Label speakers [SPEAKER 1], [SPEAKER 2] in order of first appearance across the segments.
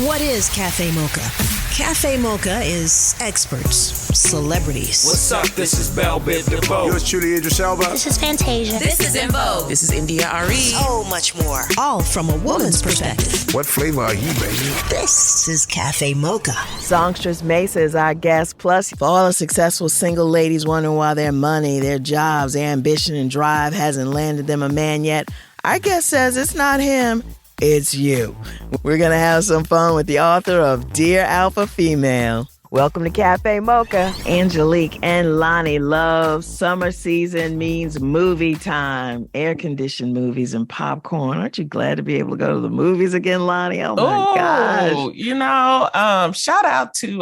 [SPEAKER 1] What is Cafe Mocha? Cafe Mocha is experts, celebrities.
[SPEAKER 2] What's up? This is Belle Biv DeVoe.
[SPEAKER 3] Yours truly, Idris Elba.
[SPEAKER 4] This is Fantasia.
[SPEAKER 5] This is In Vogue.
[SPEAKER 6] This is India Re.
[SPEAKER 1] So much more. All from a woman's perspective.
[SPEAKER 3] What flavor are you, baby?
[SPEAKER 1] This is Cafe Mocha.
[SPEAKER 6] Songstress Mesa is our guest. Plus, for all the successful single ladies wondering why their money, their jobs, their ambition, and drive hasn't landed them a man yet, our guest says it's not him. It's you. We're going to have some fun with the author of Dear Alpha Female. Welcome to Cafe Mocha. Angelique and Lonnie love summer season means movie time, air-conditioned movies and popcorn. Aren't you glad to be able to go to the movies again, Lonnie? Oh, my gosh.
[SPEAKER 7] You know, shout out to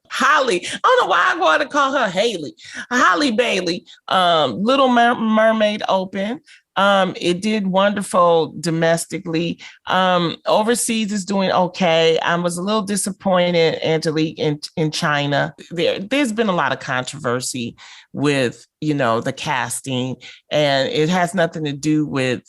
[SPEAKER 7] Holly. I don't know why I want to call her Haley. Holly Bailey. Little Mermaid open. It did wonderful domestically. Overseas is doing okay. I was a little disappointed, Angelique, in China. There's been a lot of controversy with, the casting, and it has nothing to do with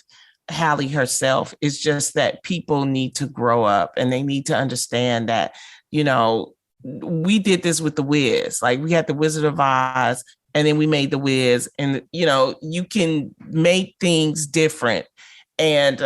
[SPEAKER 7] Halle herself. It's just that people need to grow up and they need to understand that, we did this with The Wiz. Like, we had The Wizard of Oz, and then we made The Wiz, and, you can make things different, and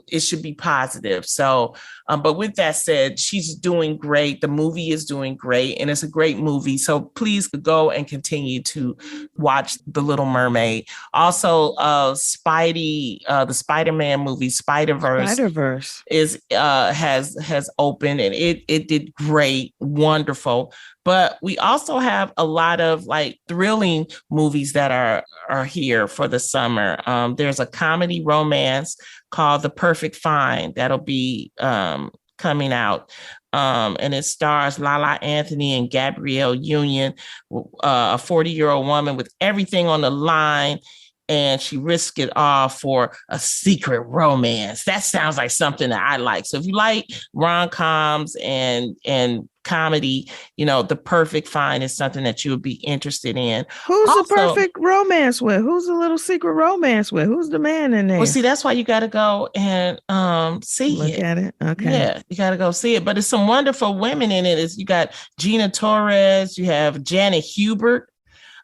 [SPEAKER 7] it should be positive. So, but with that said, she's doing great. The movie is doing great, and it's a great movie. So please go and continue to watch The Little Mermaid. Also, Spidey, the Spider-Man movie, Spider-Verse is has opened, and it did great, wonderful. But we also have a lot of thrilling movies that are here for the summer. There's a comedy romance called The Perfect Find that'll be coming out. And it stars Lala Anthony and Gabrielle Union, a 40-year-old woman with everything on the line. And she risked it all for a secret romance. That sounds like something that I like. So if you like rom-coms and comedy, The Perfect Find is something that you would be interested in.
[SPEAKER 6] Who's the perfect romance with? Who's the little secret romance with? Who's the man in there?
[SPEAKER 7] Well, see, that's why you got to go and see it.
[SPEAKER 6] Look at it. Okay.
[SPEAKER 7] Yeah, you got to go see it. But it's some wonderful women in it. You got Gina Torres. You have Janet Hubert.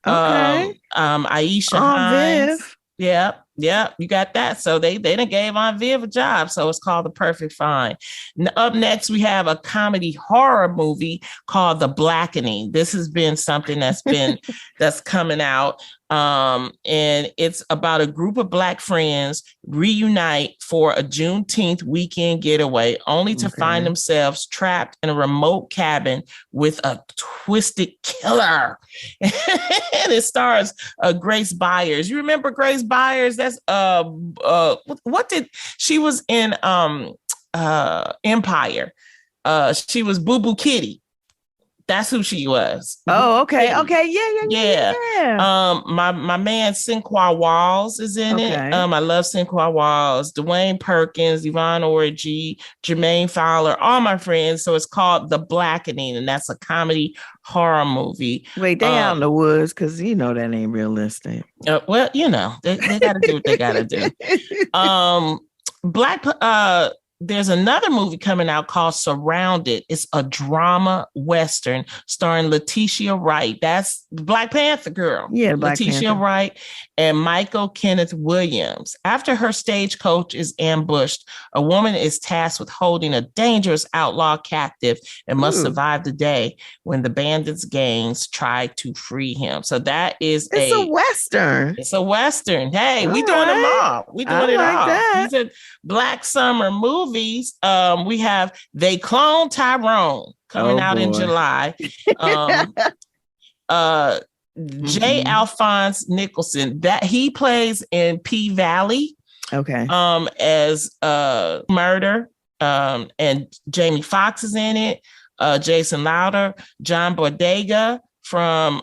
[SPEAKER 6] Okay.
[SPEAKER 7] Aisha Hines. Viv. Yeah, you got that. So they done gave Aunt Viv a job. So it's called The Perfect Find. Up next, we have a comedy horror movie called The Blackening. This has been something that's coming out. And it's about a group of Black friends reunite for a Juneteenth weekend getaway, only to find themselves trapped in a remote cabin with a twisted killer. And it stars Grace Byers. You remember Grace Byers? That's she was in Empire. She was Boo Boo Kitty. That's who she was.
[SPEAKER 6] Oh, okay. Okay. Yeah.
[SPEAKER 7] My man Sinqua Walls is in it. I love Sinqua Walls, Dwayne Perkins, Yvonne Orji, Jermaine Fowler, all my friends. So it's called The Blackening, and that's a comedy horror movie.
[SPEAKER 6] Wait, they out in the woods because that ain't realistic.
[SPEAKER 7] Well, they got to do what they got to do. There's another movie coming out called Surrounded. It's a drama Western starring Letitia Wright. That's the Black Panther girl.
[SPEAKER 6] Yeah,
[SPEAKER 7] Letitia Wright and Michael Kenneth Williams. After her stagecoach is ambushed, a woman is tasked with holding a dangerous outlaw captive and must survive the day when the bandits' gangs try to free him. So that is
[SPEAKER 6] a Western.
[SPEAKER 7] It's a Western. Hey, we doing them all. We doing it all. That. These are Black summer movies. We have They Clone Tyrone coming out in July. J. Alphonse Nicholson, that he plays in P Valley.
[SPEAKER 6] Okay.
[SPEAKER 7] As Murder. And Jamie Foxx is in it. Jason Lauder, John Boyega from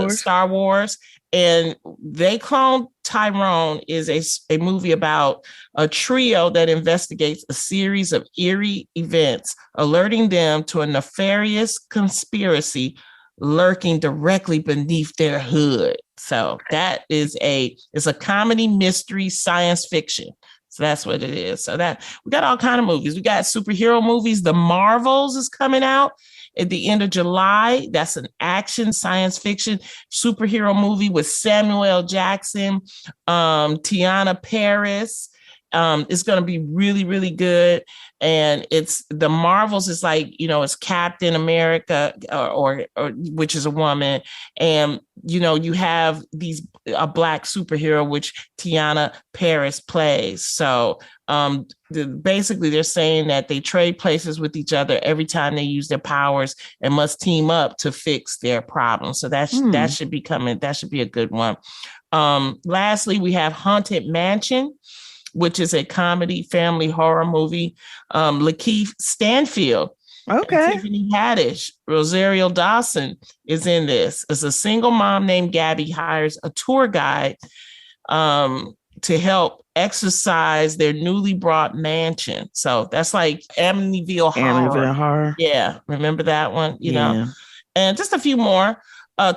[SPEAKER 7] Star Wars. And They Clone Tyrone is a movie about a trio that investigates a series of eerie events, alerting them to a nefarious conspiracy lurking directly beneath their hood. So that is it's a comedy, mystery, science fiction. So that's what it is. So that we got all kind of movies. We got superhero movies. The Marvels is coming out at the end of July. That's an action science fiction superhero movie with Samuel L. Jackson, Tiana Paris. It's going to be really, really good. And it's the Marvels is like, it's Captain America or which is a woman. And, you have a Black superhero, which Tiana Paris plays. So basically they're saying that they trade places with each other every time they use their powers and must team up to fix their problems. So that should be coming. That should be a good one. Lastly, we have Haunted Mansion, which is a comedy family horror movie. Lakeith Stanfield, Tiffany Haddish, Rosario Dawson is in this. As a single mom named Gabby hires a tour guide to help exercise their newly bought mansion. So that's like Amityville Horror. Yeah, remember that one? You know, and just a few more.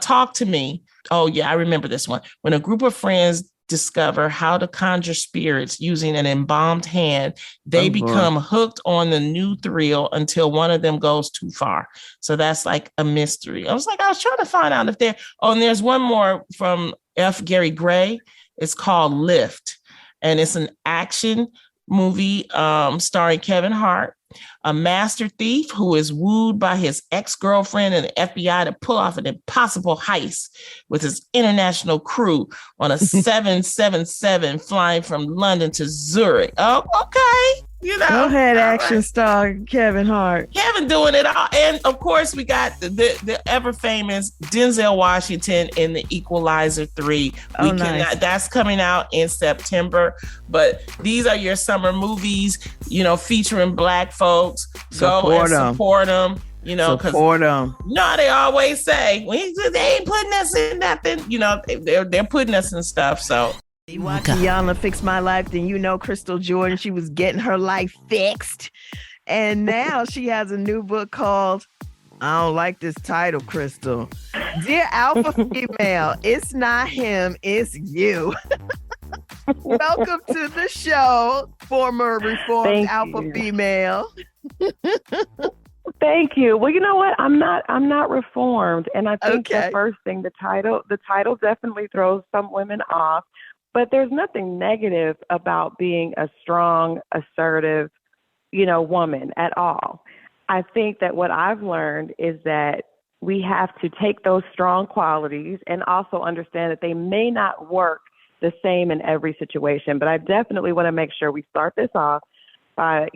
[SPEAKER 7] Talk to Me. Oh yeah, I remember this one. When a group of friends discover how to conjure spirits using an embalmed hand, they become hooked on the new thrill until one of them goes too far. So that's like a mystery. I was trying to find out if and there's one more from F. Gary Gray. It's called Lift, and it's an action movie starring Kevin Hart, a master thief who is wooed by his ex-girlfriend and the FBI to pull off an impossible heist with his international crew on a 777 flying from London to Zurich. Oh, okay.
[SPEAKER 6] Go ahead, action star Kevin Hart.
[SPEAKER 7] Kevin doing it all. And of course, we got the ever famous Denzel Washington in The Equalizer 3. That's coming out in September. But these are your summer movies, featuring Black folks. Go and support them.
[SPEAKER 6] Support them.
[SPEAKER 7] They always say, they ain't putting us in nothing. They're putting us in stuff. So.
[SPEAKER 6] Yana fixed my life, then Crystal Jordan, she was getting her life fixed. And now she has a new book called, I don't like this title, Crystal. Dear Alpha Female, it's not him, it's you. Welcome to the show, former reformed Alpha Female.
[SPEAKER 4] Thank you. Well, you know what? I'm not reformed. And I think the first thing, the title definitely throws some women off. But there's nothing negative about being a strong, assertive, woman at all. I think that what I've learned is that we have to take those strong qualities and also understand that they may not work the same in every situation. But I definitely want to make sure we start this off by,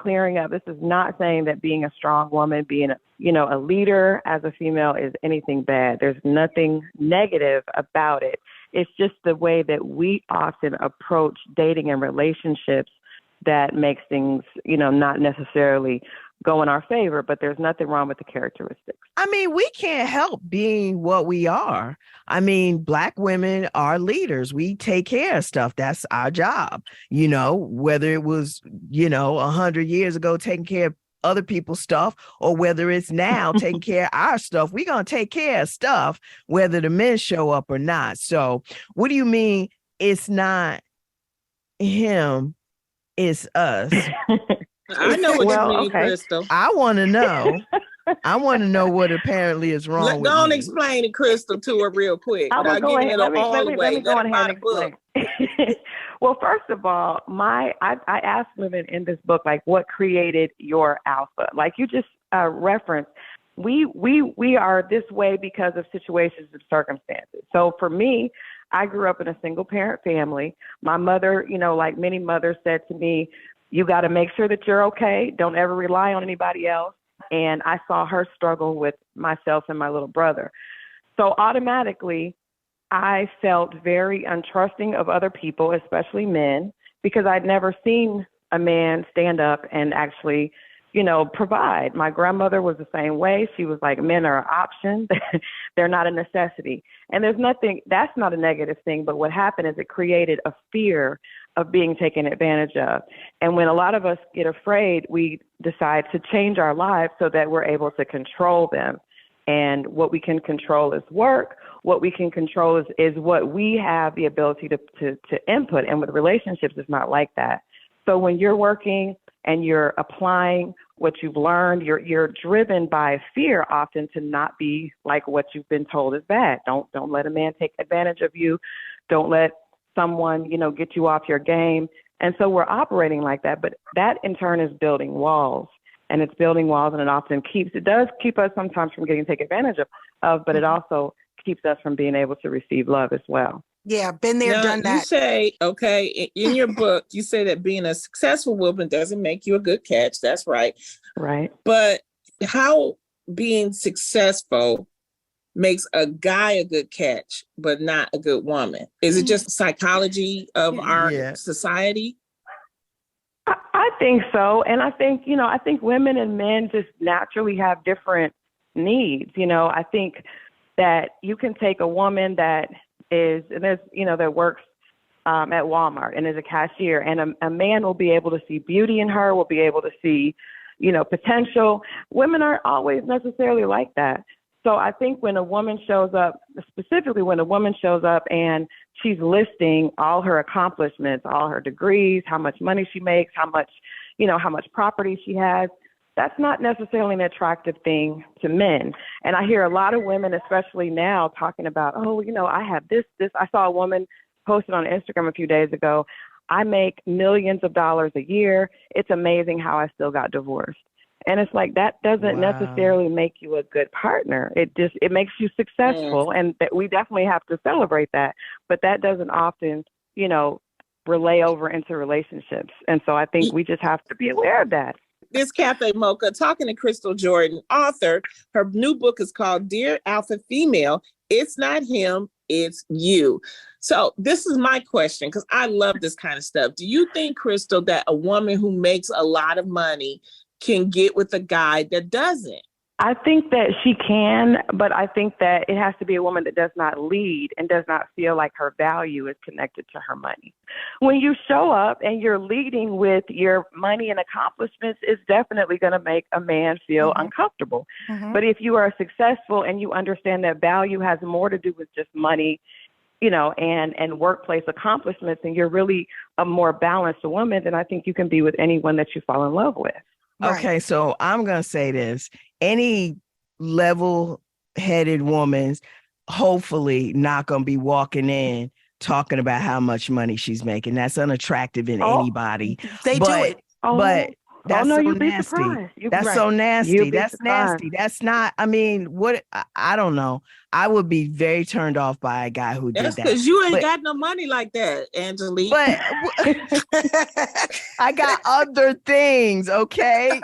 [SPEAKER 4] clearing up. This is not saying that being a strong woman, being a leader as a female is anything bad. There's nothing negative about it. It's just the way that we often approach dating and relationships that makes things, not necessarily go in our favor, but there's nothing wrong with the characteristics.
[SPEAKER 6] I mean, we can't help being what we are. I mean, Black women are leaders. We take care of stuff. That's our job. Whether it was, 100 years ago, taking care of other people's stuff, or whether it's now taking care of our stuff, we're going to take care of stuff, whether the men show up or not. So what do you mean it's not him, it's us?
[SPEAKER 5] I know what you mean, Crystal.
[SPEAKER 6] I want to know. I want to know what apparently is wrong with
[SPEAKER 5] Go on,
[SPEAKER 6] me.
[SPEAKER 5] explain it, Crystal, to her real quick.
[SPEAKER 4] Let me go ahead and explain. Well, first of all, I asked women in this book, like, what created your alpha? Like you just referenced, we are this way because of situations and circumstances. So for me, I grew up in a single parent family. My mother, like many mothers, said to me, you got to make sure that you're okay. Don't ever rely on anybody else. And I saw her struggle with myself and my little brother. So automatically, I felt very untrusting of other people, especially men, because I'd never seen a man stand up and actually, provide. My grandmother was the same way. She was like, men are an option. They're not a necessity. And that's not a negative thing. But what happened is it created a fear of being taken advantage of. And when a lot of us get afraid, we decide to change our lives so that we're able to control them. And what we can control is work. What we can control is what we have the ability to input. And with relationships, it's not like that. So when you're working and you're applying what you've learned, you're driven by fear often to not be like what you've been told is bad. Don't let a man take advantage of you. Don't let someone, get you off your game. And so we're operating like that. But that in turn is building walls. And it's building walls, and it does keep us sometimes from getting taken advantage of, but it also keeps us from being able to receive love as well.
[SPEAKER 8] Yeah, been there, done that.
[SPEAKER 5] You say, in your book, you say that being a successful woman doesn't make you a good catch. That's right.
[SPEAKER 4] Right.
[SPEAKER 5] But how being successful makes a guy a good catch, but not a good woman? Is it just psychology of our society?
[SPEAKER 4] I think so. And I think women and men just naturally have different needs. I think that you can take a woman that that works at Walmart and is a cashier, and a man will be able to see beauty in her, will be able to see, potential. Women aren't always necessarily like that. So I think when a woman shows up, specifically when a woman shows up and she's listing all her accomplishments, all her degrees, how much money she makes, how much property she has, that's not necessarily an attractive thing to men. And I hear a lot of women, especially now, talking about, I have this. I saw a woman posted on Instagram a few days ago, I make millions of dollars a year. It's amazing how I still got divorced. And it's like, that doesn't necessarily make you a good partner. It makes you successful. And that we definitely have to celebrate that. But that doesn't often, relay over into relationships. And so I think we just have to be aware of that.
[SPEAKER 5] This Cafe Mocha, talking to Crystal Jordan, author. Her new book is called Dear Alpha Female. It's not him, it's you. So this is my question, because I love this kind of stuff. Do you think, Crystal, that a woman who makes a lot of money can get with a guy that doesn't?
[SPEAKER 4] I think that she can, but I think that it has to be a woman that does not lead and does not feel like her value is connected to her money. When you show up and you're leading with your money and accomplishments, it's definitely going to make a man feel uncomfortable. But if you are successful and you understand that value has more to do with just money, and workplace accomplishments, and you're really a more balanced woman, then I think you can be with anyone that you fall in love with.
[SPEAKER 6] Okay, so I'm going to say this. Any level-headed woman's hopefully not going to be walking in talking about how much money she's making. That's unattractive in anybody.
[SPEAKER 8] They do it.
[SPEAKER 6] But that's so
[SPEAKER 4] you'd be
[SPEAKER 6] nasty.
[SPEAKER 4] surprised.
[SPEAKER 6] That's so nasty. That's nasty. That's not, what, I don't know. I would be very turned off by a guy who did that.
[SPEAKER 5] That's because you ain't got no money like that, Angelique.
[SPEAKER 6] But I got other things, okay?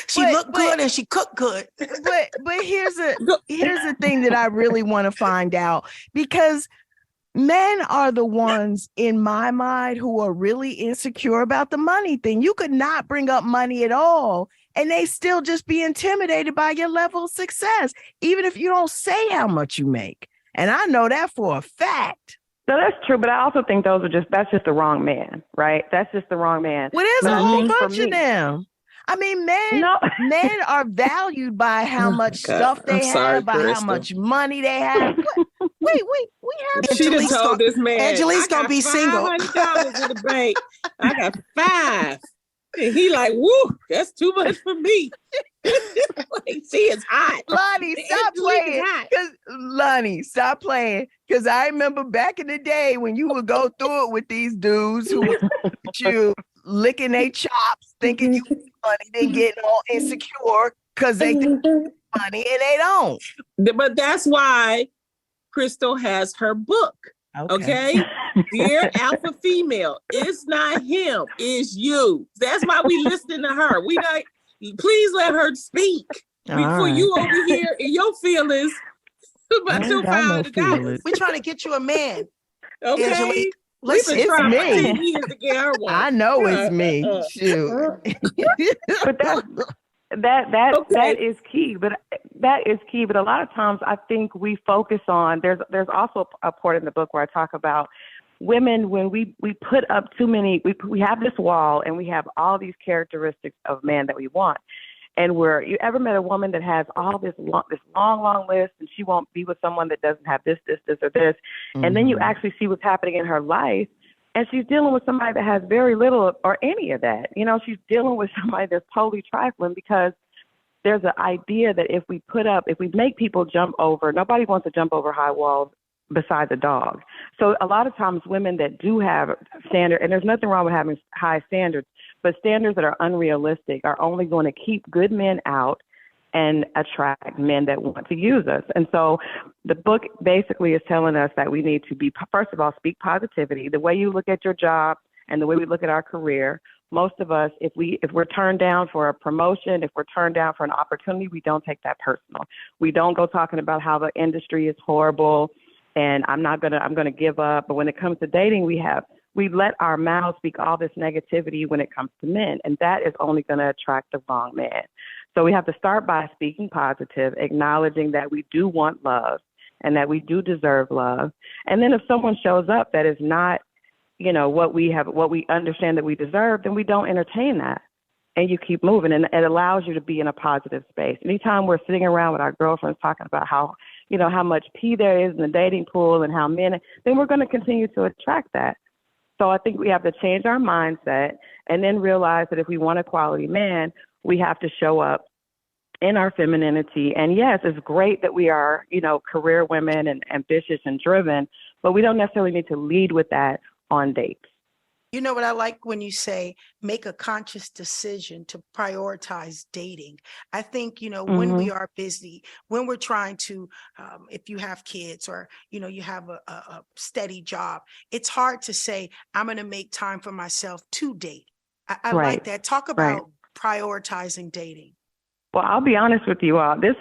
[SPEAKER 8] She looked good and she cooked good.
[SPEAKER 6] But here's the thing that I really want to find out, because men are the ones in my mind who are really insecure about the money thing. You could not bring up money at all, and they still just be intimidated by your level of success, even if you don't say how much you make. And I know that for a fact.
[SPEAKER 4] No, that's true, but I also think that's just the wrong man, right? That's just the wrong man.
[SPEAKER 6] Well, there's a whole bunch of them. Men are valued by how much stuff they have, by how much money they have. Wait, we have.
[SPEAKER 5] She done told this man,
[SPEAKER 8] Angelique's gonna be single.
[SPEAKER 5] $500 in the bank. I got $5. And he like, woo, that's too much for me. She is hot.
[SPEAKER 6] Lonnie, stop playing. Because I remember back in the day when you would go through it with these dudes who would you licking their chops, thinking you was money, then getting all insecure because they think money and they don't.
[SPEAKER 5] But that's why Crystal has her book. Okay. Dear Alpha Female, it's not him, it's you. That's why we listen to her. Please let her speak before you over here in your feelings about your $500.
[SPEAKER 8] We're trying to get you a man.
[SPEAKER 5] Okay.
[SPEAKER 8] Angelique.
[SPEAKER 5] Listen,
[SPEAKER 6] it's me.
[SPEAKER 5] To get her one.
[SPEAKER 6] I know it's me. Shoot.
[SPEAKER 4] But that is key. But that is key. But a lot of times I think we focus on, there's also a part in the book where I talk about women, when we put up too many, we have this wall and we have all these characteristics of man that we want. And you ever met a woman that has all this long list, and she won't be with someone that doesn't have this, or this. And then you actually see what's happening in her life, And she's dealing with somebody that has very little or any of that. You know, she's dealing with somebody that's totally trifling because there's an idea that if we make people jump over, nobody wants to jump over high walls besides a dog. So a lot of times women that do have standard, and there's nothing wrong with having high standards, but standards that are unrealistic are only going to keep good men out and attract men that want to use us. And so the book basically is telling us that we need to be, first of all, speak positivity. The way you look at your job and the way we look at our career, most of us, if we're turned down for a promotion, if we're turned down for an opportunity, we don't take that personal. We don't go talking about how the industry is horrible and I'm going to give up. But when it comes to dating, we let our mouths speak all this negativity when it comes to men, and that is only going to attract the wrong man. So we have to start by speaking positive, acknowledging that we do want love and that we do deserve love. And then if someone shows up that is not, you know, what we understand that we deserve, then we don't entertain that. And you keep moving, and it allows you to be in a positive space. Anytime we're sitting around with our girlfriends talking about how much pee there is in the dating pool and how men, then we're going to continue to attract that. So I think we have to change our mindset and then realize that if we want a quality man, we have to show up in our femininity. And yes, it's great that we are, you know, career women and ambitious and driven, but we don't necessarily need to lead with that on dates.
[SPEAKER 8] You know what I like when you say make a conscious decision to prioritize dating. I think, you know, when we are busy, when we're trying to, if you have kids or, you know, you have a steady job, it's hard to say, I'm going to make time for myself to date. I like that. Talk about prioritizing dating.
[SPEAKER 4] Well, I'll be honest with you all. This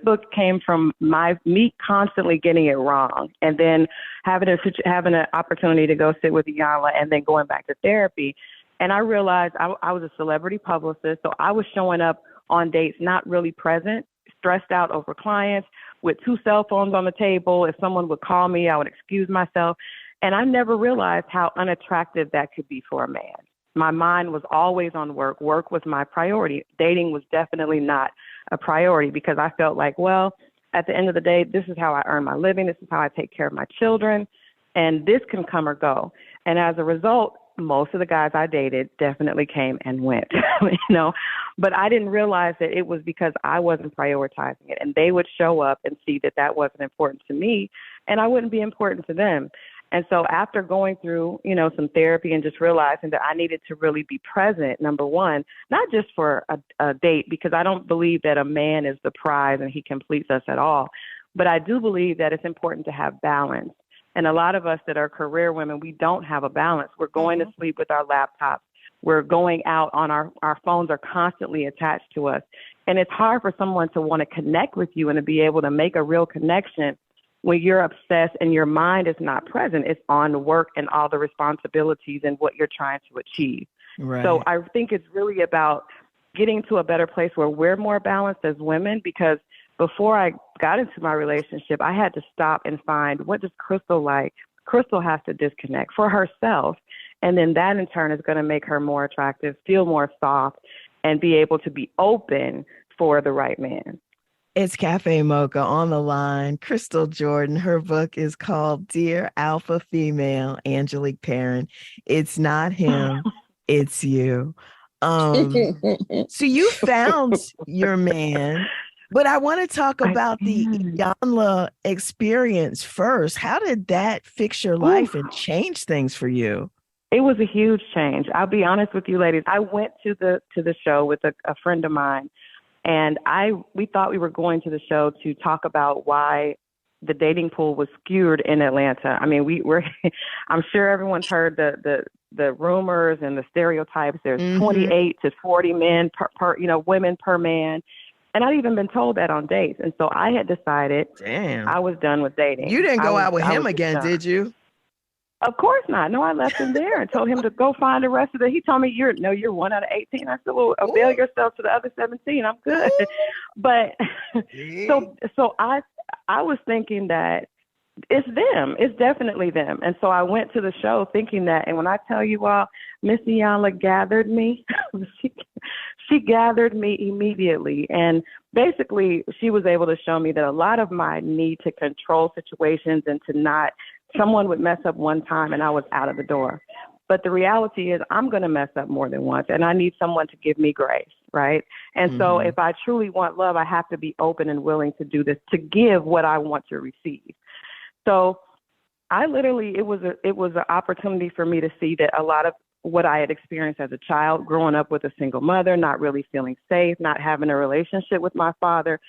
[SPEAKER 4] book came from me constantly getting it wrong, and then having an opportunity to go sit with Iyanla, and then going back to therapy. And I realized I was a celebrity publicist, so I was showing up on dates not really present, stressed out over clients, with 2 cell phones on the table. If someone would call me, I would excuse myself, and I never realized how unattractive that could be for a man. My mind was always on work. Work was my priority. Dating was definitely not a priority because I felt like, well, at the end of the day, this is how I earn my living. This is how I take care of my children. And this can come or go. And as a result, most of the guys I dated definitely came and went, you know, but I didn't realize that it was because I wasn't prioritizing it. And they would show up and see that that wasn't important to me and I wouldn't be important to them. And so after going through, you know, some therapy and just realizing that I needed to really be present, number one, not just for a date, because I don't believe that a man is the prize and he completes us at all. But I do believe that it's important to have balance. And a lot of us that are career women, we don't have a balance. We're going to sleep with our laptops. We're going out on our phones are constantly attached to us. And it's hard for someone to want to connect with you and to be able to make a real connection when you're obsessed and your mind is not present. It's on work and all the responsibilities and what you're trying to achieve. Right. So I think it's really about getting to a better place where we're more balanced as women, because before I got into my relationship, I had to stop and find, what does Crystal like? Crystal has to disconnect for herself. And then that in turn is going to make her more attractive, feel more soft, and be able to be open for the right man.
[SPEAKER 6] It's Cafe Mocha on the line. Crystal Jordan, her book is called Dear Alpha Female, Angelique Perrin. It's not him, it's you. So you found your man, but I want to talk about the Iyanla experience first. How did that fix your life and change things for you?
[SPEAKER 4] It was a huge change. I'll be honest with you, ladies. I went to the show with a friend of mine. And we thought we were going to the show to talk about why the dating pool was skewed in Atlanta. I mean, I'm sure everyone's heard the rumors and the stereotypes. There's 28 to 40 men per women per man. And I'd even been told that on dates. And so I had decided I was done with dating.
[SPEAKER 6] You didn't go out with him again, did you?
[SPEAKER 4] Of course not. No, I left him there and told him to go find the rest of it. He told me, you're 1 out of 18. I said, well, avail yourself to the other 17. I'm good. But so I was thinking that it's them. It's definitely them. And so I went to the show thinking that. And when I tell you all, Miss Iyanla gathered me, she gathered me immediately. And basically, she was able to show me that a lot of my need to control situations and to not someone would mess up one time and I was out of the door. But the reality is I'm going to mess up more than once, and I need someone to give me grace, right? And so if I truly want love, I have to be open and willing to do this, to give what I want to receive. So I literally, it was an opportunity for me to see that a lot of what I had experienced as a child, growing up with a single mother, not really feeling safe, not having a relationship with my father,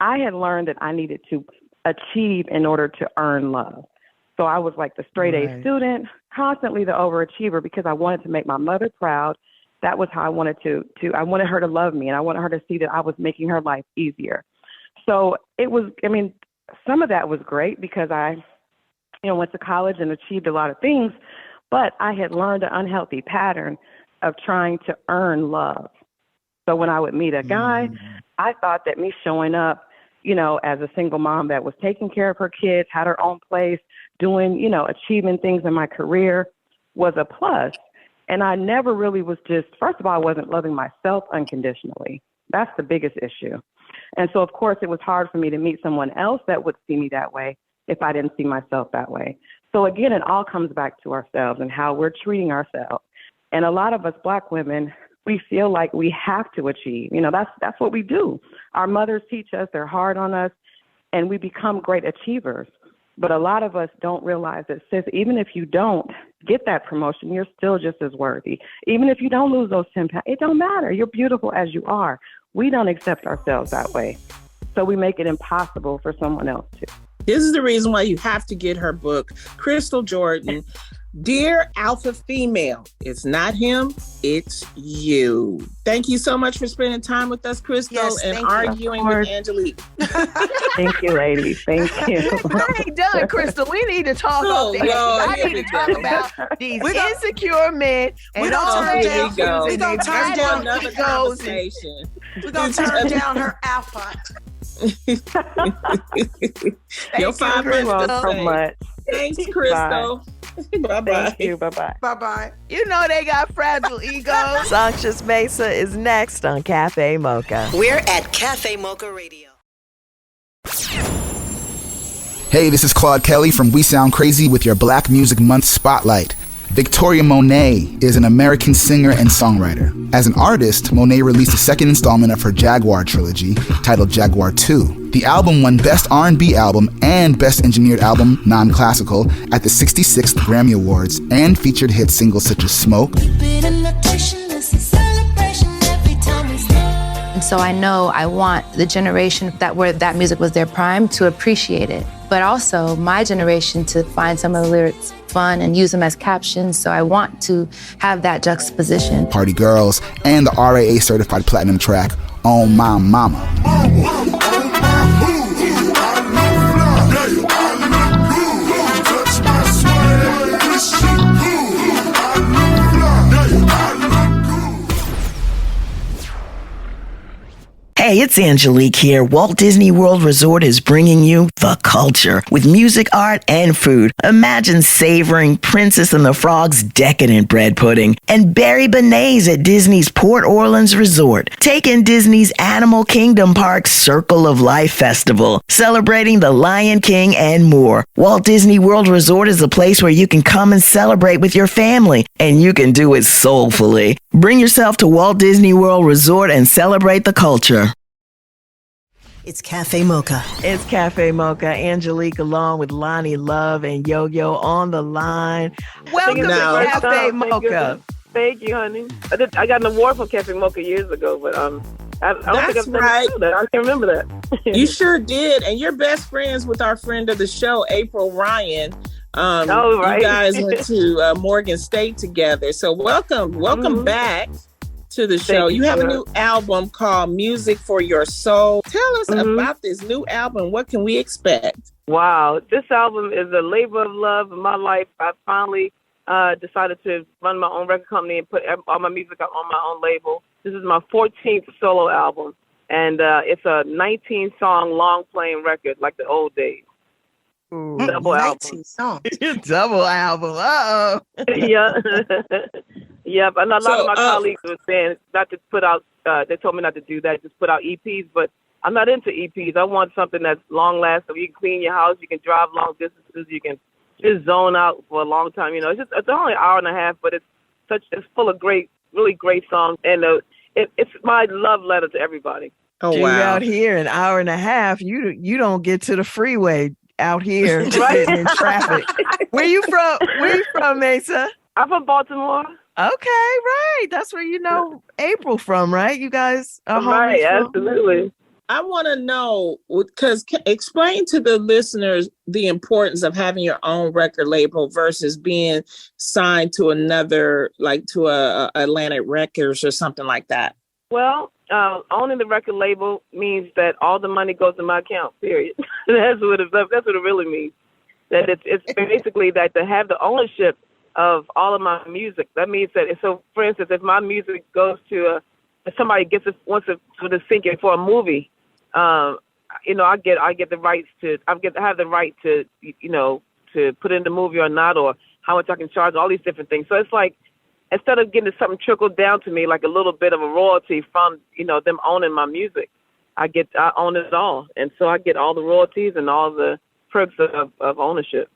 [SPEAKER 4] I had learned that I needed to achieve in order to earn love. So I was like the straight A student, constantly the overachiever, because I wanted to make my mother proud. That was how I wanted I wanted her to love me, and I wanted her to see that I was making her life easier. So it was, some of that was great because I, went to college and achieved a lot of things, but I had learned an unhealthy pattern of trying to earn love. So when I would meet a guy, I thought that me showing up, as a single mom that was taking care of her kids, had her own place, doing, achieving things in my career was a plus. And I never really was first of all, I wasn't loving myself unconditionally. That's the biggest issue. And so, of course, it was hard for me to meet someone else that would see me that way if I didn't see myself that way. So again, it all comes back to ourselves and how we're treating ourselves. And a lot of us Black women, we feel like we have to achieve. That's what we do. Our mothers teach us, they're hard on us, and we become great achievers. But a lot of us don't realize that, sis, even if you don't get that promotion, you're still just as worthy. Even if you don't lose those 10 pounds, it don't matter. You're beautiful as you are. We don't accept ourselves that way. So we make it impossible for someone else to.
[SPEAKER 5] This is the reason why you have to get her book, Crystal Jordan, Dear Alpha Female. It's not him, it's you. Thank you so much for spending time with us, Crystal, and arguing with Angelique.
[SPEAKER 4] Thank you, ladies. Thank you.
[SPEAKER 6] I ain't done, Crystal. We need to talk about this. I need to talk about these insecure men.
[SPEAKER 8] We're going to turn down another
[SPEAKER 5] conversation.
[SPEAKER 8] We're going to turn down her alpha.
[SPEAKER 5] Your 5 minutes
[SPEAKER 4] so much.
[SPEAKER 5] Thanks, Crystal. Bye-bye.
[SPEAKER 4] Thank you. Bye-bye.
[SPEAKER 8] Bye-bye.
[SPEAKER 6] You know they got fragile egos. Sumptuous Mesa is next on Cafe Mocha.
[SPEAKER 1] We're at Cafe Mocha Radio.
[SPEAKER 9] Hey, this is Claude Kelly from We Sound Crazy with your Black Music Month Spotlight. Victoria Monet is an American singer and songwriter. As an artist, Monet released a second installment of her Jaguar trilogy, titled Jaguar 2. The album won Best R&B Album and Best Engineered Album Non-Classical at the 66th Grammy Awards, and featured hit singles such as Smoke.
[SPEAKER 10] And so I know I want the generation where that music was their prime to appreciate it, but also my generation to find some of the lyrics fun and use them as captions. So I want to have that juxtaposition.
[SPEAKER 9] Party Girls, and the RAA certified platinum track, On My Mama.
[SPEAKER 6] Hey, it's Angelique here. Walt Disney World Resort is bringing you the culture with music, art, and food. Imagine savoring Princess and the Frog's decadent bread pudding and berry beignets at Disney's Port Orleans Resort. Take in Disney's Animal Kingdom Park's Circle of Life Festival, celebrating the Lion King and more. Walt Disney World Resort is a place where you can come and celebrate with your family, and you can do it soulfully. Bring yourself to Walt Disney World Resort and celebrate the culture.
[SPEAKER 1] It's Cafe Mocha.
[SPEAKER 6] It's Cafe Mocha. Angelique along with Lonnie Love and Yo-Yo on the line. Welcome to Cafe Mocha.
[SPEAKER 11] Thank you, honey. I got an award for Cafe Mocha years ago, but I don't think I've
[SPEAKER 5] right.
[SPEAKER 11] That. I can't remember that.
[SPEAKER 5] You sure did. And you're best friends with our friend of the show, April Ryan.
[SPEAKER 11] Right.
[SPEAKER 5] You guys went to Morgan State together. So welcome back to the show. You have a new album called Music for Your Soul. Tell us about this new album. What can we expect?
[SPEAKER 11] Wow. This album is a labor of love in my life. I finally decided to run my own record company and put all my music out on my own label. This is my 14th solo album, and it's a 19-song long-playing record like the old days.
[SPEAKER 6] Ooh,
[SPEAKER 11] double album.
[SPEAKER 6] Double album. Uh-oh.
[SPEAKER 11] Yeah. Yep. And a lot of my colleagues were saying not to put out, they told me not to do that, just put out EPs, but I'm not into EPs. I want something that's long lasting. You can clean your house, you can drive long distances, you can just zone out for a long time. You know, it's only an hour and a half, but it's full of really great songs, and it's my love letter to everybody.
[SPEAKER 6] Oh, wow. Out here an hour and a half, you don't get to the freeway out here sitting in traffic. Where you from, Mesa?
[SPEAKER 11] I'm from Baltimore.
[SPEAKER 6] Okay, right. That's where you know April from, right? You guys are
[SPEAKER 11] right, absolutely.
[SPEAKER 5] I want to know, because explain to the listeners the importance of having your own record label versus being signed to another, like to a Atlantic Records or something like that.
[SPEAKER 11] Well, owning the record label means that all the money goes in my account, period. That's what it really means. That it's basically that to have the ownership of all of my music. That means that, so for instance, if my music goes to if somebody wants to sync it for a movie, you know, I get the rights to, I have the right to, you know, to put in the movie or not, or how much I can charge, all these different things. So it's like, instead of getting something trickled down to me, like a little bit of a royalty from, you know, them owning my music, I own it all. And so I get all the royalties and all the perks of ownership.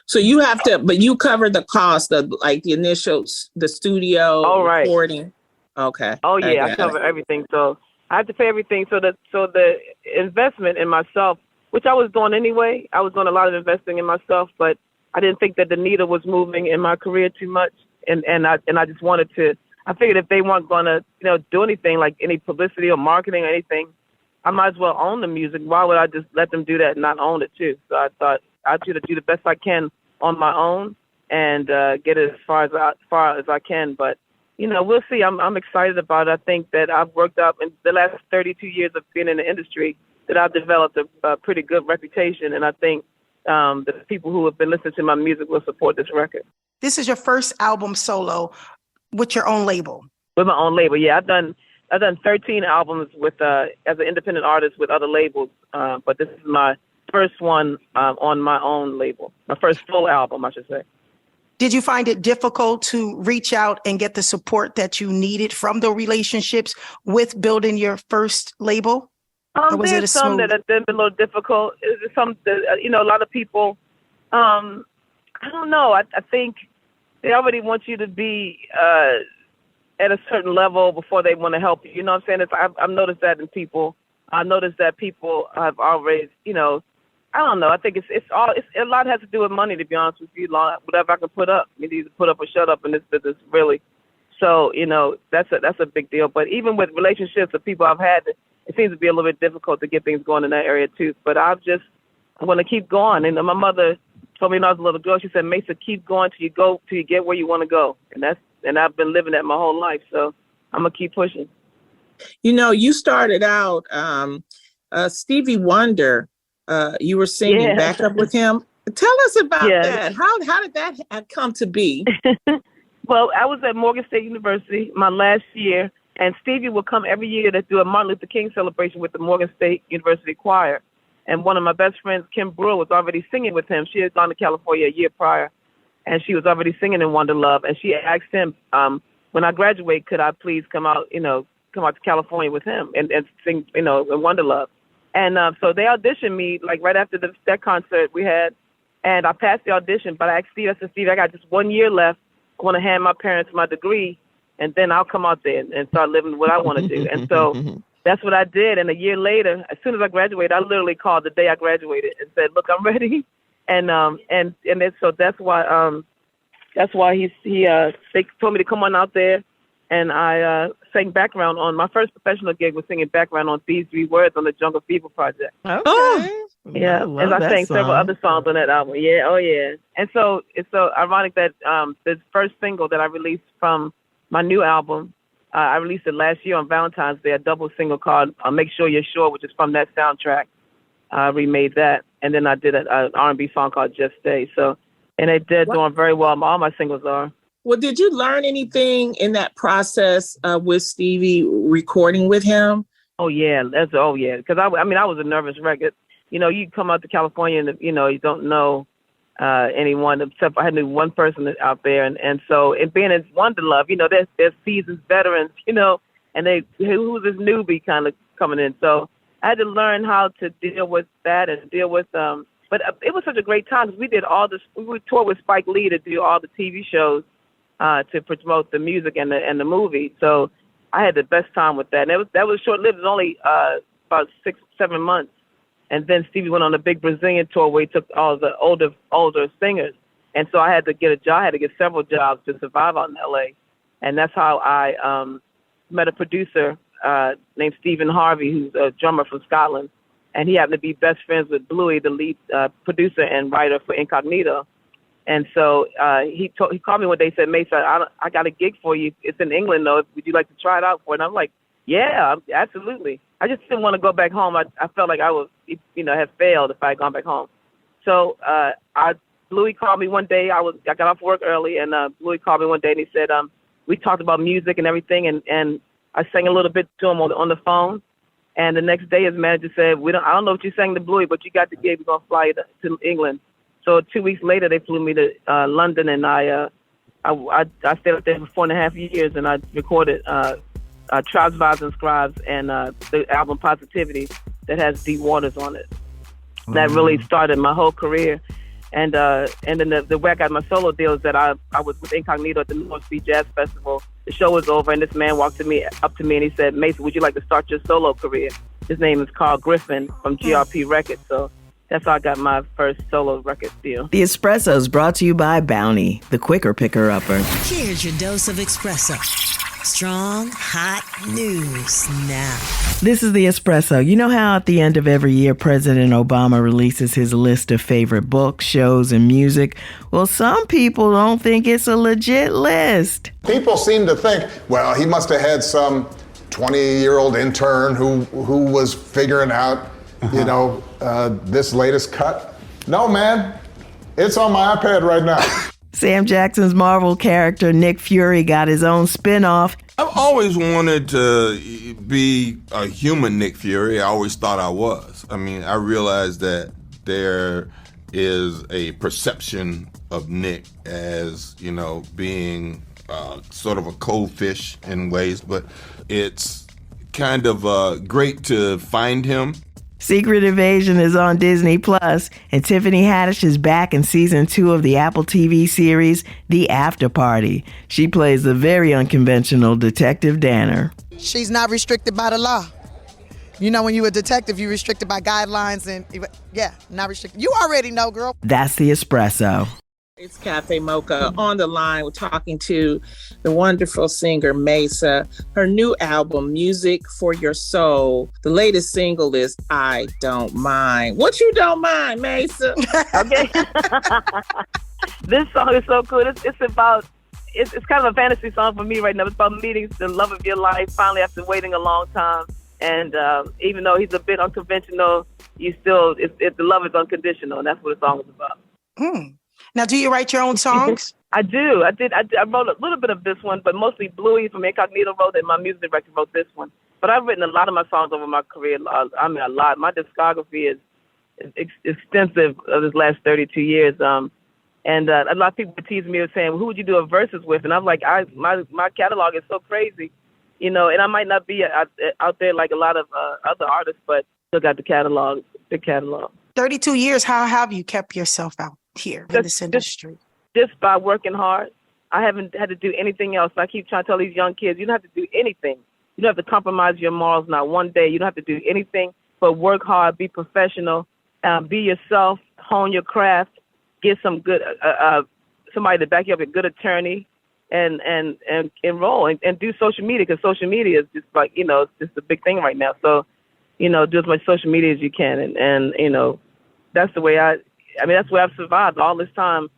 [SPEAKER 5] So you have to, but you cover the cost of like the initial, the studio, recording. Okay.
[SPEAKER 11] Oh yeah, I cover everything. So I have to pay everything. So the investment in myself, which I was doing anyway, I was doing a lot of investing in myself, but I didn't think that the needle was moving in my career too much. And I just wanted to, I figured if they weren't going to, you know, do anything like any publicity or marketing or anything, I might as well own the music. Why would I just let them do that and not own it too? So I thought I'd try to do the best I can on my own and get it as far as I can. But, you know, we'll see. I'm excited about it. I think that I've worked out in the last 32 years of being in the industry that I've developed a pretty good reputation. And I think the people who have been listening to my music will support this record.
[SPEAKER 8] This is your first album solo with your own label.
[SPEAKER 11] With my own label, yeah. I've done 13 albums with as an independent artist with other labels, but this is my first one on my own label. My first full album, I should say.
[SPEAKER 8] Did you find it difficult to reach out and get the support that you needed from the relationships with building your first label?
[SPEAKER 11] There's some that have been a little difficult. There's some that, you know, a lot of people, I don't know. I think they already want you to be at a certain level before they want to help you. You know what I'm saying? I've noticed that in people. I've noticed that people have always, you know, I don't know. I think it's a lot has to do with money, to be honest with you. Whatever I can put up, you either put up or shut up in this business, really. So, you know, that's a big deal. But even with relationships with people I've had, it seems to be a little bit difficult to get things going in that area too. But I want to keep going. And my mother told me when I was a little girl, she said, Mesa, keep going till you get where you want to go. And I've been living that my whole life. So I'm going to keep pushing.
[SPEAKER 5] You know, you started out, Stevie Wonder, you were singing backup with him. Tell us about that. How did that come to be?
[SPEAKER 11] Well, I was at Morgan State University my last year, and Stevie would come every year to do a Martin Luther King celebration with the Morgan State University Choir. And one of my best friends, Kim Brewer, was already singing with him. She had gone to California a year prior, and she was already singing in Wonder Love. And she asked him, when I graduate, could I please come out to California with him and sing, you know, in Wonder Love. And so they auditioned me, like, right after that concert we had, and I passed the audition. But I asked Steve, I got just 1 year left. I want to hand my parents my degree, and then I'll come out there and start living what I want to do. And so that's what I did. And a year later, as soon as I graduated, I literally called the day I graduated and said, "Look, I'm ready." So that's why they told me to come on out there, and I sang background on my first professional gig was singing background on These Three Words on the Jungle Fever project.
[SPEAKER 6] Okay. Oh,
[SPEAKER 11] yeah, and I sang several other songs on that album. Yeah, oh yeah. And so it's so ironic that the first single that I released from my new album, I released it last year on Valentine's Day, a double single called Make Sure You're Sure, which is from that soundtrack. I remade that, and then I did an R&B song called Just Stay. So, and they're doing very well. All my singles are.
[SPEAKER 5] Well, did you learn anything in that process with Stevie recording with him?
[SPEAKER 11] Oh yeah, because I was a nervous wreck. You know, you come out to California and you know you don't know anyone except I knew one person out there, and so and being in Wonder Love, you know, there's seasoned veterans, you know, and who's this newbie kind of coming in. So I had to learn how to deal with that and deal with But it was such a great time because we did all this. We would tour with Spike Lee to do all the TV shows to promote the music and the movie. So I had the best time with that. And that was short lived. It was only about 6-7 months. And then Stevie went on a big Brazilian tour where he took all the older singers. And so I had to get a job. I had to get several jobs to survive out in L.A. And that's how I met a producer named Stephen Harvey, who's a drummer from Scotland. And he happened to be best friends with Bluey, the lead producer and writer for Incognito. And so he called me one day and said, Mesa, I got a gig for you. It's in England, though. Would you like to try it out for it? And I'm like, yeah, absolutely. I just didn't want to go back home. I felt like I was, had failed if I had gone back home. So Bluey called me one day. I got off work early, and Bluey called me one day, and he said, we talked about music and everything, and I sang a little bit to him on the phone. And the next day, his manager said, I don't know what you sang to Bluey, but you got the gig. We're going to fly you to England. So 2 weeks later, they flew me to London, and I stayed up there for 4.5 years, and I recorded Tribes, Vibes, and Scribes, and the album Positivity that has Deep Waters on it. Mm-hmm. That really started my whole career. And then the way I got my solo deal is that I was with Incognito at the North Sea Jazz Festival. The show was over, and this man walked up to me, and he said, Mason, would you like to start your solo career? His name is Carl Griffin from GRP Records. So that's how I got my first solo record deal.
[SPEAKER 6] The Espresso is brought to you by Bounty, the quicker picker-upper.
[SPEAKER 1] Here's your dose of espresso. Strong, hot news now.
[SPEAKER 6] This is the Espresso. You know how at the end of every year, President Obama releases his list of favorite books, shows, and music? Well, some people don't think it's a legit list.
[SPEAKER 3] People seem to think, well, he must have had some 20-year-old intern who was figuring out, this latest cut. No, man, it's on my iPad right now.
[SPEAKER 6] Sam Jackson's Marvel character Nick Fury got his own spin-off.
[SPEAKER 2] I've always wanted to be a human Nick Fury. I always thought I was. I mean, I realized that there is a perception of Nick as, being sort of a cold fish in ways, but it's kind of great to find him.
[SPEAKER 6] Secret Invasion is on Disney Plus, and Tiffany Haddish is back in season 2 of the Apple TV series, The After Party. She plays the very unconventional Detective Danner.
[SPEAKER 12] She's not restricted by the law. When you're a detective, you're restricted by guidelines and, not restricted. You already know, girl.
[SPEAKER 6] That's the Espresso.
[SPEAKER 5] It's Cafe Mocha. On the line, we're talking to the wonderful singer Mesa. Her new album, Music for Your Soul. The latest single is I Don't Mind. What you don't mind, Mesa?
[SPEAKER 11] Okay. This song is so cool. It's kind of a fantasy song for me right now. It's about meeting the love of your life finally after waiting a long time. And even though he's a bit unconventional, the love is unconditional, and that's what the song is about.
[SPEAKER 8] Now, do you write your own songs?
[SPEAKER 11] I do. I wrote a little bit of this one, but mostly Bluey from Incognito wrote it, and my music director wrote this one. But I've written a lot of my songs over my career. I mean, a lot. My discography is extensive of this last 32 years. And a lot of people tease me with saying, who would you do a Verzuz with? And I'm like, my catalog is so crazy, and I might not be out there like a lot of other artists, but still got the catalog, big catalog.
[SPEAKER 8] 32 years, how have you kept yourself out here in this industry?
[SPEAKER 11] Just by working hard. I haven't had to do anything else. I keep trying to tell these young kids, you don't have to do anything. You don't have to compromise your morals not one day. You don't have to do anything but work hard, be professional, be yourself, hone your craft, get some good somebody to back you up, a good attorney, and enroll and do social media, because social media is just like, it's just a big thing right now. So, do as much social media as you can, and that's the way that's where I've survived all this time.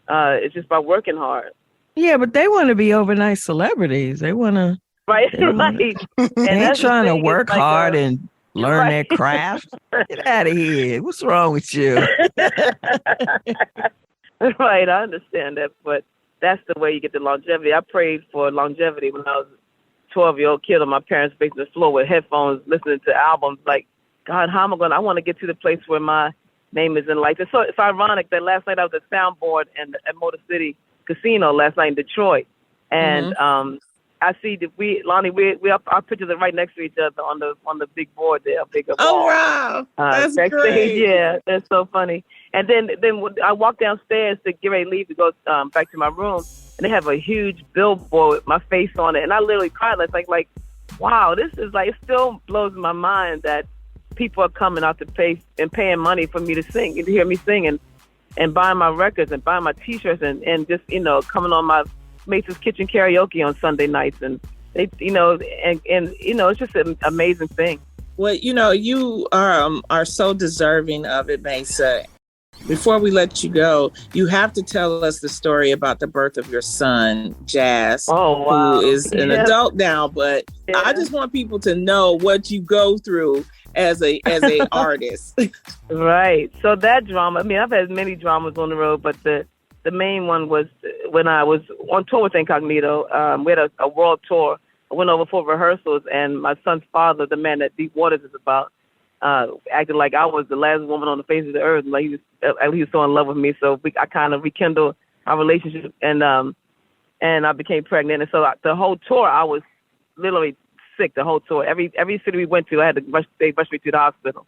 [SPEAKER 11] It's just by working hard.
[SPEAKER 6] Yeah, but they want to be overnight celebrities. They want to.
[SPEAKER 11] Right.
[SPEAKER 6] They ain't trying to work hard and learn their craft. Get out of here. What's wrong with you?
[SPEAKER 11] Right. I understand that. But that's the way you get the longevity. I prayed for longevity when I was a 12-year-old kid on my parents' basement floor with headphones, listening to albums. Like, God, how am I going? I want to get to the place where my name is in lights. So it's ironic that last night I was at Soundboard at Motor City Casino last night in Detroit, and I see that Lonnie, our pictures are right next to each other on the big board there, big wall.
[SPEAKER 5] Oh wow, that's
[SPEAKER 11] backstage,
[SPEAKER 5] great.
[SPEAKER 11] Yeah, that's so funny. And then I walk downstairs to get ready to leave to go back to my room, and they have a huge billboard with my face on it, and I literally cried. It's like, wow, this is like, it still blows my mind that people are coming out to pay and paying money for me to sing, and to hear me sing, and buying my records and buying my T-shirts and just coming on my Mace's Kitchen karaoke on Sunday nights, and they and it's just an amazing thing.
[SPEAKER 5] Well, you are so deserving of it, Mesa. Before we let you go, you have to tell us the story about the birth of your son, Jazz, who is an adult now. But I just want people to know what you go through as a artist.
[SPEAKER 11] Right. So that drama, I mean, I've had many dramas on the road, but the main one was when I was on tour with Incognito. We had a world tour. I went over for rehearsals, and my son's father, the man that Deep Waters is about, acted like I was the last woman on the face of the earth. Like he was so in love with me. So I kind of rekindled our relationship, and I became pregnant. And so the whole tour, I was literally sick. The whole tour, every city we went to, I had to they rushed me to the hospital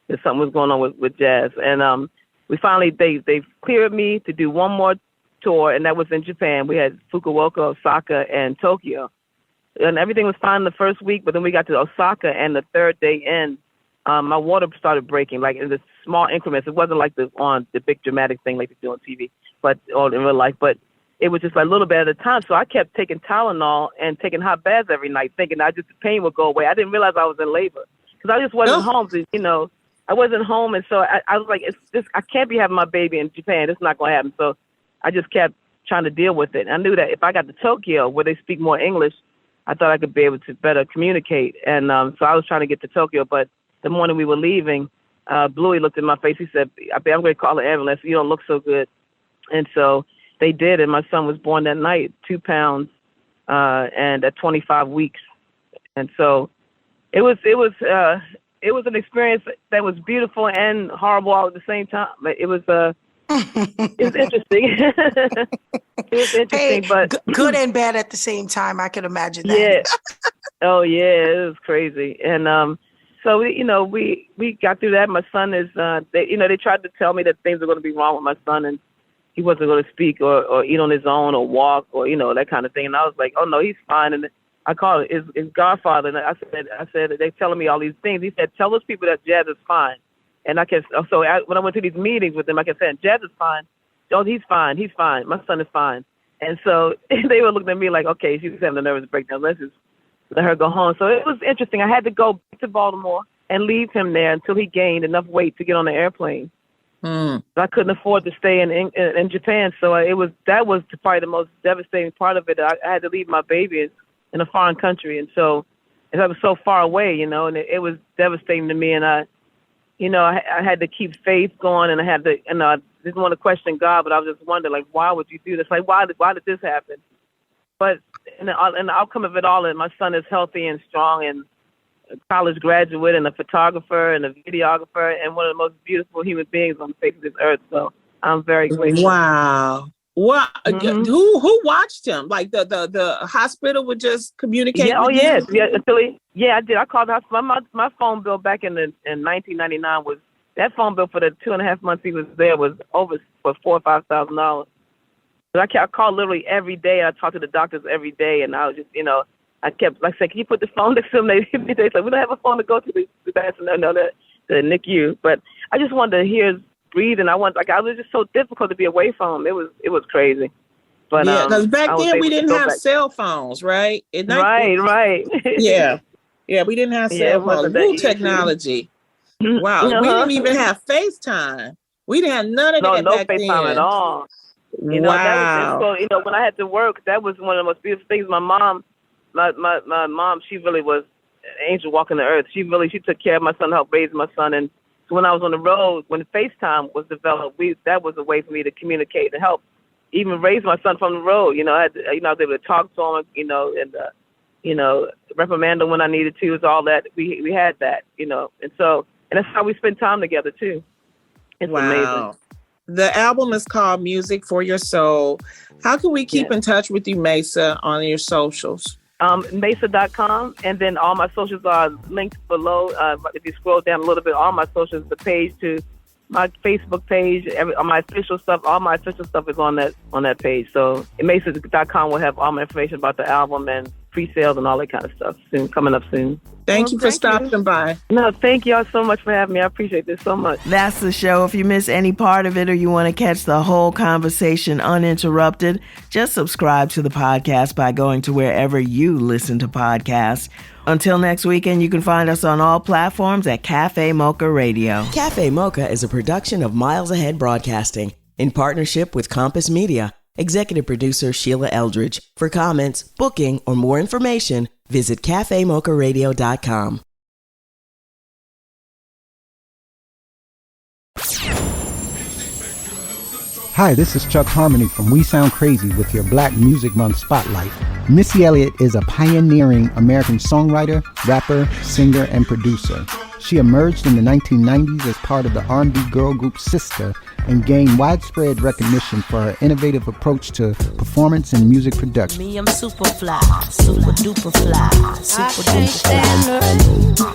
[SPEAKER 11] because something was going on with Jazz. And we finally they cleared me to do one more tour, and that was in Japan. We had Fukuoka, Osaka, and Tokyo, and everything was fine the first week. But then we got to Osaka, and the third day in, my water started breaking, like in the small increments. It wasn't like the big dramatic thing like they do on TV, or in real life. But it was just like a little bit at a time. So I kept taking Tylenol and taking hot baths every night, thinking the pain would go away. I didn't realize I was in labor because I just wasn't home. So, I wasn't home, and so I was like, I can't be having my baby in Japan. It's not going to happen. So I just kept trying to deal with it. And I knew that if I got to Tokyo, where they speak more English, I thought I could be able to better communicate. And so I was trying to get to Tokyo, but the morning we were leaving, Bluey looked in my face. He said, I'm going to call an ambulance. You don't look so good. And so they did, and my son was born that night, 2 pounds, and at 25 weeks. And so it was an experience that was beautiful and horrible all at the same time. But it was interesting. It was interesting, but
[SPEAKER 8] good and bad at the same time. I can imagine that.
[SPEAKER 11] Yeah. Oh yeah, it was crazy. And so we got through that. My son is they tried to tell me that things were going to be wrong with my son, and he wasn't going to speak or eat on his own or walk or that kind of thing. And I was like, oh no, he's fine. And I called his godfather, and I said they're telling me all these things. He said, tell those people that Jazz is fine. And when I went to these meetings with them, I kept saying, Jazz is fine. Oh, he's fine. He's fine. My son is fine. And so they were looking at me like, okay, she's having a nervous breakdown. Let's just let her go home. So it was interesting. I had to go back to Baltimore and leave him there until he gained enough weight to get on the airplane. So I couldn't afford to stay in Japan. So that was probably the most devastating part of it. I had to leave my baby in a foreign country, and so I was so far away, and it was devastating to me. And I had to keep faith going, and I didn't want to question God, but I was just wondering, like, why would you do this? Like, why did this happen? But in the outcome of it all, and my son is healthy and strong, and a college graduate, and a photographer, and a videographer, and one of the most beautiful human beings on the face of this earth. So I'm very grateful.
[SPEAKER 5] Wow. Well, who watched him? Like the hospital would just communicate.
[SPEAKER 11] Yeah,
[SPEAKER 5] with
[SPEAKER 11] you? I did. I called the hospital. My phone bill back in 1999 was, that phone bill for the 2.5 months he was there was over for $4,000 or $5,000. But I called literally every day. I talked to the doctors every day, and I was just I kept like saying, can you put the phone next to him? They said, we don't have a phone to go to the bathroom. No, the NICU. But I just wanted to hear his breathing. I was just so difficult to be away from him. It was crazy. But
[SPEAKER 5] yeah, because back then we didn't have cell phones, right?
[SPEAKER 11] Right.
[SPEAKER 5] Yeah, we didn't have cell phones. New technology. Wow, we didn't even have FaceTime. We didn't have none of that back then.
[SPEAKER 11] No FaceTime at all.
[SPEAKER 5] Wow.
[SPEAKER 11] That was when I had to work, that was one of the most beautiful things. My mom, she really was an angel walking the earth. She took care of my son, helped raise my son. And so when I was on the road, when FaceTime was developed, that was a way for me to communicate and help even raise my son from the road. I was able to talk to him, and reprimand him when I needed to. It was all that. We had that, and that's how we spend time together too. It's amazing.
[SPEAKER 5] The album is called Music for Your Soul. How can we keep in touch with you, Mesa, on your socials?
[SPEAKER 11] Mesa.com, and then all my socials are linked below. If you scroll down a little bit, all my socials, the page to my Facebook page, my official stuff, all my official stuff is on that page. So Mesa.com will have all my information about the album and pre-sales and all that kind of stuff coming up soon.
[SPEAKER 5] Thank you for stopping by.
[SPEAKER 11] No, thank y'all so much for having me. I appreciate this so much.
[SPEAKER 6] That's the show. If you miss any part of it or you want to catch the whole conversation uninterrupted, just subscribe to the podcast by going to wherever you listen to podcasts. Until next weekend, you can find us on all platforms at Cafe Mocha Radio.
[SPEAKER 13] Cafe Mocha is a production of Miles Ahead Broadcasting in partnership with Compass Media. Executive producer Sheila Eldridge. For comments, booking, or more information, visit cafemocharadio.com.
[SPEAKER 14] Hi, this is Chuck Harmony from We Sound Crazy with your Black Music Month Spotlight. Missy Elliott is a pioneering American songwriter, rapper, singer, and producer. She emerged in the 1990s as part of the R&B girl group Sister and gained widespread recognition for her innovative approach to performance and music production.
[SPEAKER 15] Me, I'm super fly, super duper fly, super duper fly.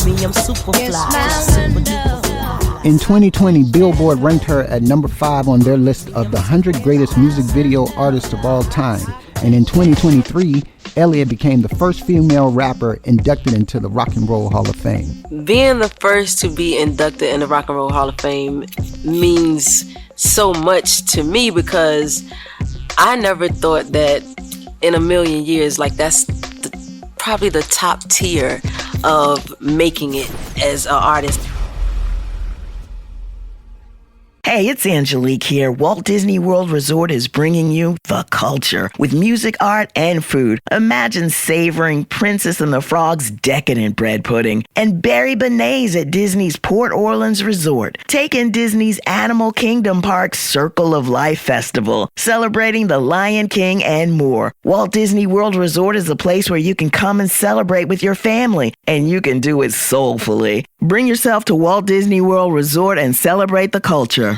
[SPEAKER 15] Me, I'm super fly, super duper fly.
[SPEAKER 14] In 2020, Billboard ranked her at number 5 on their list of the 100 greatest music video artists of all time. And in 2023, Elliott became the first female rapper inducted into the Rock and Roll Hall of Fame.
[SPEAKER 16] Being the first to be inducted in the Rock and Roll Hall of Fame means so much to me because I never thought that in a million years, like that's probably the top tier of making it as an artist.
[SPEAKER 6] Hey, it's Angelique here. Walt Disney World Resort is bringing you the culture with music, art, and food. Imagine savoring Princess and the Frog's decadent bread pudding and berry beignets at Disney's Port Orleans Resort. Take in Disney's Animal Kingdom Park's Circle of Life Festival, celebrating the Lion King and more. Walt Disney World Resort is a place where you can come and celebrate with your family, and you can do it soulfully. Bring yourself to Walt Disney World Resort and celebrate the culture.